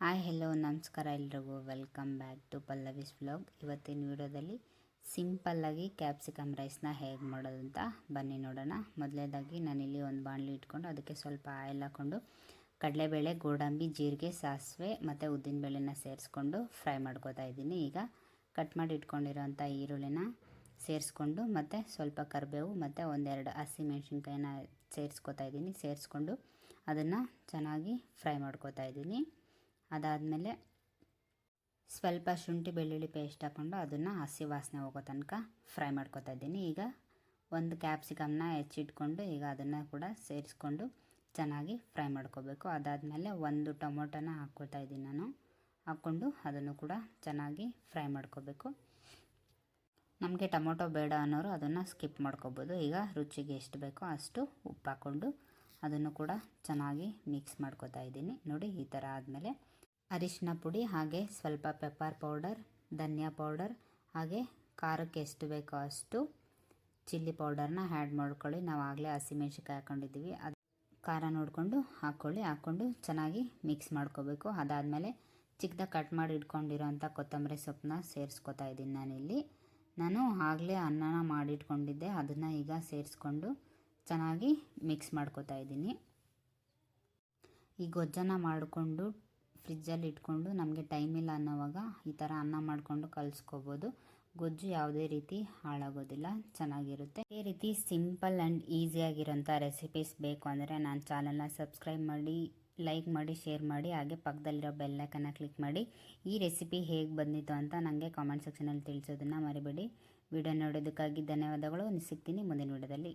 Hi hello ನಮಸ್ಕಾರ ಎಲ್ರಿಗೂ welcome back to Pallavi's vlog. ಇವತ್ತಿನ ವಿಡಿಯೋದಲ್ಲಿ ಸಿಂಪಲ್ಲಾಗಿ ಕ್ಯಾಪ್ಸಿಕಮ್ ರೈಸ್ನ ಹೇಗೆ ಮಾಡೋದು ಅಂತ ಬನ್ನಿ ನೋಡೋಣ. ಮೊದಲನೇದಾಗಿ ನಾನಿಲ್ಲಿ ಒಂದು ಬಾಣಲಿ ಇಟ್ಕೊಂಡು ಅದಕ್ಕೆ ಸ್ವಲ್ಪ ಆಯಿಲ್ ಹಾಕ್ಕೊಂಡು ಕಡಲೆಬೇಳೆ, ಗೋಡಂಬಿ, ಜೀರಿಗೆ, ಸಾಸಿವೆ ಮತ್ತು ಉದ್ದಿನಬೇಳೆನ ಸೇರಿಸ್ಕೊಂಡು ಫ್ರೈ ಮಾಡ್ಕೋತಾ ಇದ್ದೀನಿ. ಈಗ ಕಟ್ ಮಾಡಿ ಇಟ್ಕೊಂಡಿರೋಂಥ ಈರುಳ್ಳಿನ ಸೇರಿಸ್ಕೊಂಡು ಮತ್ತು ಸ್ವಲ್ಪ ಕರಿಬೇವು ಮತ್ತು ಒಂದೆರಡು ಹಸಿಮೆಣ್ಸಿನ್ಕಾಯಿನ ಸೇರಿಸ್ಕೋತಾ ಇದ್ದೀನಿ. ಸೇರಿಸ್ಕೊಂಡು ಅದನ್ನು ಚೆನ್ನಾಗಿ ಫ್ರೈ ಮಾಡ್ಕೋತಾ ಇದ್ದೀನಿ. ಅದಾದಮೇಲೆ ಸ್ವಲ್ಪ ಶುಂಠಿ ಬೆಳ್ಳುಳ್ಳಿ ಪೇಸ್ಟ್ ಹಾಕ್ಕೊಂಡು ಅದನ್ನು ಹಸಿ ವಾಸನೆ ಹೋಗೋ ತನಕ ಫ್ರೈ ಮಾಡ್ಕೊತಾ ಇದ್ದೀನಿ. ಈಗ ಒಂದು ಕ್ಯಾಪ್ಸಿಕಮ್ನ ಹೆಚ್ಚಿಟ್ಕೊಂಡು ಈಗ ಅದನ್ನು ಕೂಡ ಸೇರಿಸ್ಕೊಂಡು ಚೆನ್ನಾಗಿ ಫ್ರೈ ಮಾಡ್ಕೋಬೇಕು. ಅದಾದಮೇಲೆ ಒಂದು ಟೊಮೊಟೊನ ಹಾಕ್ಕೊತಾ ಇದ್ದೀನಿ ನಾನು. ಹಾಕ್ಕೊಂಡು ಅದನ್ನು ಕೂಡ ಚೆನ್ನಾಗಿ ಫ್ರೈ ಮಾಡ್ಕೋಬೇಕು. ನಮಗೆ ಟೊಮೊಟೊ ಬೇಡ ಅನ್ನೋರು ಅದನ್ನು ಸ್ಕಿಪ್ ಮಾಡ್ಕೋಬೋದು. ಈಗ ರುಚಿಗೆ ಎಷ್ಟು ಬೇಕೋ ಅಷ್ಟು ಉಪ್ಪು ಹಾಕ್ಕೊಂಡು ಅದನ್ನು ಕೂಡ ಚೆನ್ನಾಗಿ ಮಿಕ್ಸ್ ಮಾಡ್ಕೋತಾ ಇದ್ದೀನಿ. ನೋಡಿ, ಈ ಥರ ಆದಮೇಲೆ ಅರಿಶಿನ ಪುಡಿ, ಹಾಗೆ ಸ್ವಲ್ಪ ಪೆಪ್ಪರ್ ಪೌಡರ್, ಧನಿಯಾ ಪೌಡರ್, ಹಾಗೆ ಖಾರಕ್ಕೆ ಎಷ್ಟು ಬೇಕೋ ಅಷ್ಟು ಚಿಲ್ಲಿ ಪೌಡರ್ನ ಆ್ಯಡ್ ಮಾಡ್ಕೊಳ್ಳಿ. ನಾವು ಆಗಲೇ ಹಸಿಮೆಣ್ಸಿನ್ಕಾಯಿ ಹಾಕ್ಕೊಂಡಿದ್ದೀವಿ, ಅದು ಖಾರ ನೋಡಿಕೊಂಡು ಹಾಕ್ಕೊಂಡು ಚೆನ್ನಾಗಿ ಮಿಕ್ಸ್ ಮಾಡ್ಕೋಬೇಕು. ಅದಾದಮೇಲೆ ಚಿಕ್ಕದಾಗಿ ಕಟ್ ಮಾಡಿ ಇಟ್ಕೊಂಡಿರೋಂಥ ಕೊತ್ತಂಬರಿ ಸೊಪ್ಪನ್ನ ಸೇರಿಸ್ಕೊತಾ ಇದ್ದೀನಿ ನಾನಿಲ್ಲಿ. ನಾನು ಆಗಲೇ ಅನ್ನನ ಮಾಡಿಟ್ಕೊಂಡಿದ್ದೆ, ಅದನ್ನು ಈಗ ಸೇರಿಸ್ಕೊಂಡು ಚೆನ್ನಾಗಿ ಮಿಕ್ಸ್ ಮಾಡ್ಕೋತಾ ಇದ್ದೀನಿ. ಈ ಗೊಜ್ಜನ್ನು ಮಾಡಿಕೊಂಡು ಫ್ರಿಜ್ಜಲ್ಲಿ ಇಟ್ಕೊಂಡು ನಮಗೆ ಟೈಮ್ ಇಲ್ಲ ಅನ್ನೋವಾಗ ಈ ಥರ ಅನ್ನ ಮಾಡಿಕೊಂಡು ಕಲಿಸ್ಕೋಬೋದು. ಗೊಜ್ಜು ಯಾವುದೇ ರೀತಿ ಹಾಳಾಗೋದಿಲ್ಲ, ಚೆನ್ನಾಗಿರುತ್ತೆ. ಇದೇ ರೀತಿ ಸಿಂಪಲ್ ಆ್ಯಂಡ್ ಈಸಿಯಾಗಿರೋಂಥ ರೆಸಿಪೀಸ್ ಬೇಕು ಅಂದರೆ ನನ್ನ ಚಾನಲ್ನ ಸಬ್ಸ್ಕ್ರೈಬ್ ಮಾಡಿ, ಲೈಕ್ ಮಾಡಿ, ಶೇರ್ ಮಾಡಿ, ಹಾಗೆ ಪಕ್ಕದಲ್ಲಿರೋ ಬೆಲ್ಲೈಕನ್ನ ಕ್ಲಿಕ್ ಮಾಡಿ. ಈ ರೆಸಿಪಿ ಹೇಗೆ ಬಂದಿತ್ತು ಅಂತ ನನಗೆ ಕಾಮೆಂಟ್ ಸೆಕ್ಷನಲ್ಲಿ ತಿಳಿಸೋದನ್ನು ಮರಿಬೇಡಿ. ವಿಡಿಯೋ ನೋಡೋದಕ್ಕಾಗಿ ಧನ್ಯವಾದಗಳು. ಸಿಗ್ತೀನಿ ಮುಂದಿನ ವಿಡಿಯೋದಲ್ಲಿ.